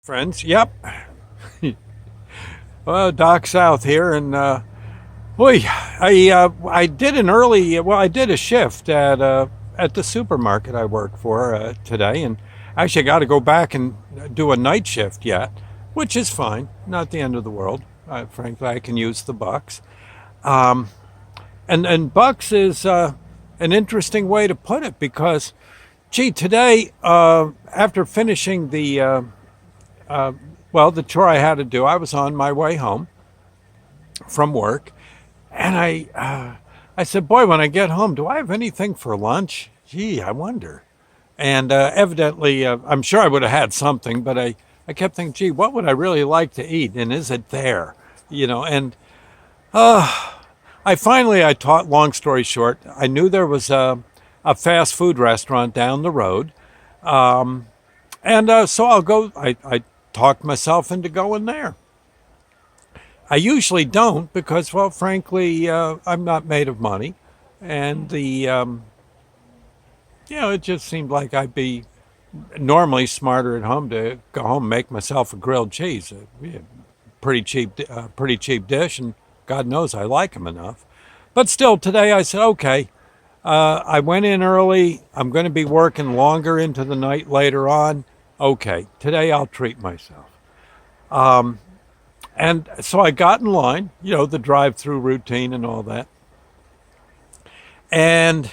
Friends. Yep. Well, Doc South here, and boy, I did an early. Well, I did a shift at the supermarket I work for today, and actually got to go back and do a night shift yet, which is fine. Not the end of the world. Frankly, I can use the bucks. And bucks is an interesting way to put it because, gee, today after finishing the chore I had to do, I was on my way home from work, and I said, "Boy, when I get home, do I have anything for lunch? Gee, I wonder." And evidently, I'm sure I would have had something, but I kept thinking, "Gee, what would I really like to eat? And is it there?" And I taught. Long story short, I knew there was a fast food restaurant down the road, and so I'll go. I talked myself into going there. I usually don't because, well, frankly, I'm not made of money, and it just seemed like I'd be normally smarter at home to go home and make myself a grilled cheese, pretty cheap dish, and God knows I like them enough. But still, today I said, okay. I went in early. I'm going to be working longer into the night later on. Okay, today I'll treat myself. And so I got in line, the drive through routine and all that. And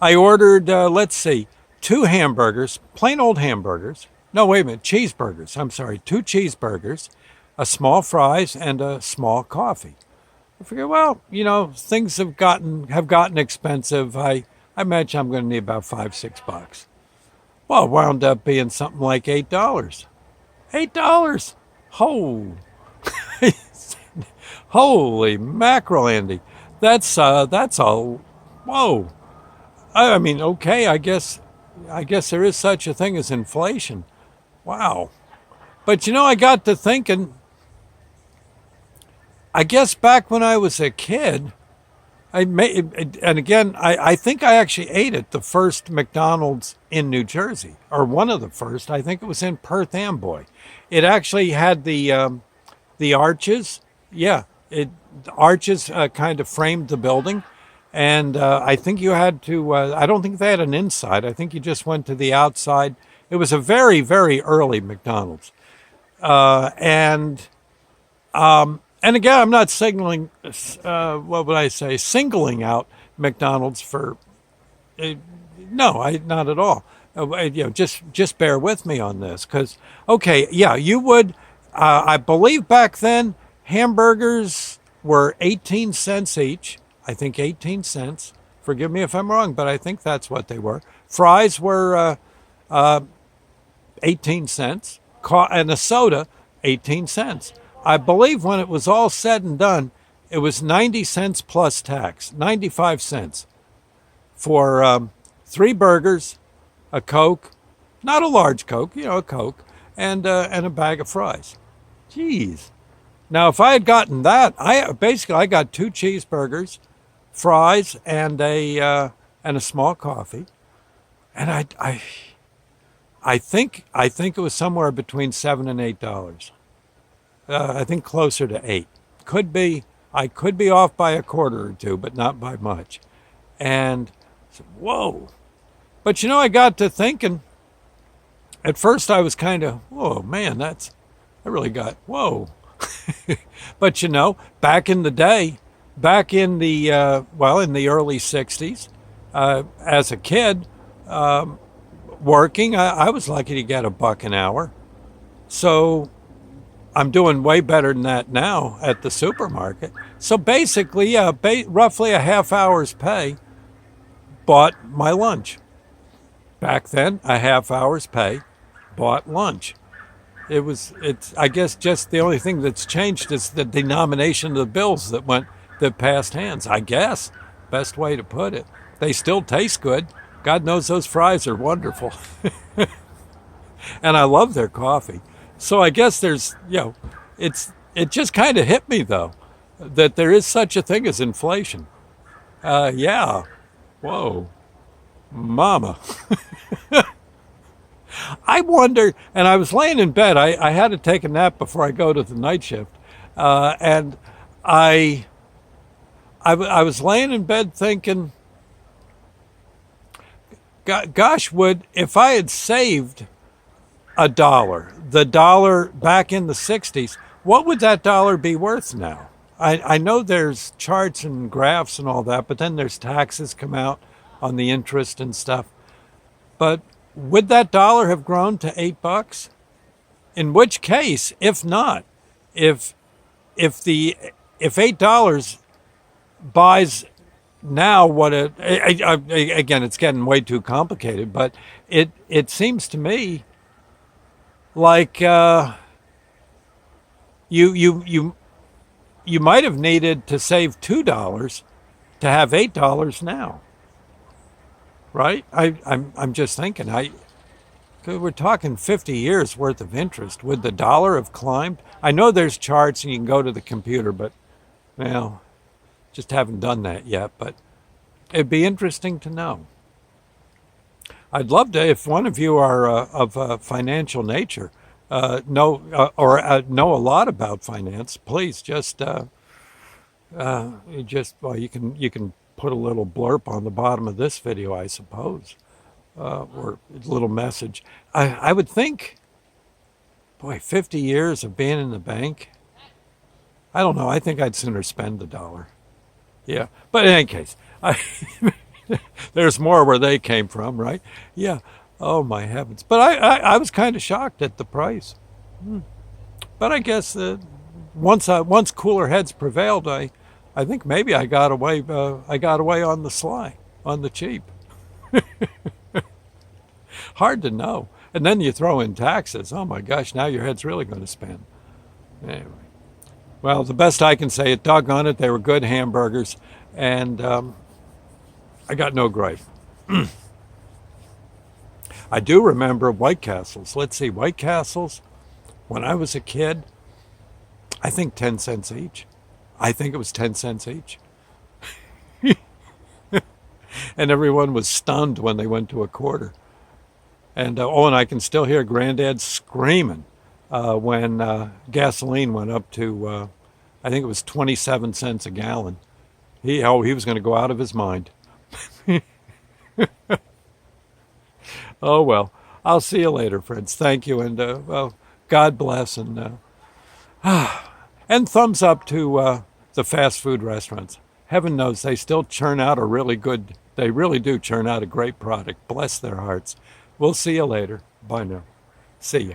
I ordered, let's see, two hamburgers, plain old hamburgers. No, wait a minute, cheeseburgers. I'm sorry, two cheeseburgers, a small fries, and a small coffee. I figured, well, things have gotten expensive. I imagine I'm going to need about $5, $6. Well, it wound up being something like $8. $8. Oh, holy mackerel, Andy. That's a whoa. I mean, okay, I guess there is such a thing as inflation. Wow. But I got to thinking. I guess back when I was a kid, and again, I think I actually ate at the first McDonald's in New Jersey, or one of the first. I think it was in Perth Amboy. It actually had the arches. Yeah, the arches kind of framed the building, and I think you had to. I don't think they had an inside. I think you just went to the outside. It was a very very early McDonald's, and and again, I'm not signaling. What would I say? Singling out McDonald's for uh, no, I not at all. Just bear with me on this, because okay, yeah, you would. I believe back then hamburgers were 18 cents each. I think 18 cents. Forgive me if I'm wrong, but I think that's what they were. Fries were 18 cents, and a soda 18 cents. I believe when it was all said and done, it was 90 cents plus tax, 95 cents for three burgers, a Coke, not a large Coke, a Coke, and a bag of fries. Jeez. Now, if I had gotten that, I got two cheeseburgers, fries, and a small coffee, and I think it was somewhere between $7 and $8. I think closer to eight. Could be I could be off by a quarter or two, but not by much. And I said, whoa. But I got to thinking. At first, I was kind of, whoa, man, I really got whoa. But back in the day, back in the in the early '60s, as a kid working, I was lucky to get a buck an hour. So I'm doing way better than that now at the supermarket. So basically, yeah, roughly a half hour's pay bought my lunch. Back then, a half hour's pay bought lunch. It's, I guess, just the only thing that's changed is the denomination of the bills that passed hands. I guess, best way to put it. They still taste good. God knows those fries are wonderful. And I love their coffee. So I guess it just kind of hit me though that there is such a thing as inflation. Yeah, whoa, mama. I wonder, and I was laying in bed. I had to take a nap before I go to the night shift, and I, I was laying in bed thinking, gosh, would if I had saved a dollar, the dollar back in the '60s, what would that dollar be worth now? I know there's charts and graphs and all that, but then there's taxes come out on the interest and stuff. But would that dollar have grown to $8? In which case, if not, if if the if $8 buys now what it again, it's getting way too complicated, but it seems to me like you you you you might have needed to save $2 to have $8 now, right? I'm just thinking. 'Cause we're talking 50 years worth of interest. Would the dollar have climbed? I know there's charts and you can go to the computer, but well, just haven't done that yet. But it'd be interesting to know. I'd love to, if one of you are of financial nature, know or know a lot about finance. Please well, you can put a little blurb on the bottom of this video, I suppose, or a little message. I would think, boy, 50 years of being in the bank. I don't know. I think I'd sooner spend the dollar. Yeah, but in any case, there's more where they came from, right? Yeah. Oh my heavens! But I was kind of shocked at the price. But I guess once cooler heads prevailed, I think maybe I got away. I got away on the sly, on the cheap. Hard to know. And then you throw in taxes. Oh my gosh! Now your head's really going to spin. Anyway, well, the best I can say, it doggone it, they were good hamburgers, and I got no gripe. I do remember White Castles. Let's see, White Castles, when I was a kid, I think 10 cents each. I think it was 10 cents each. And everyone was stunned when they went to a quarter. And and I can still hear Granddad screaming when gasoline went up to, I think it was 27 cents a gallon. He was going to go out of his mind. Oh, well, I'll see you later, friends. Thank you, and well, God bless, and thumbs up to the fast food restaurants. Heaven knows they still churn out they really do churn out a great product. Bless their hearts. We'll see you later. Bye now. See ya.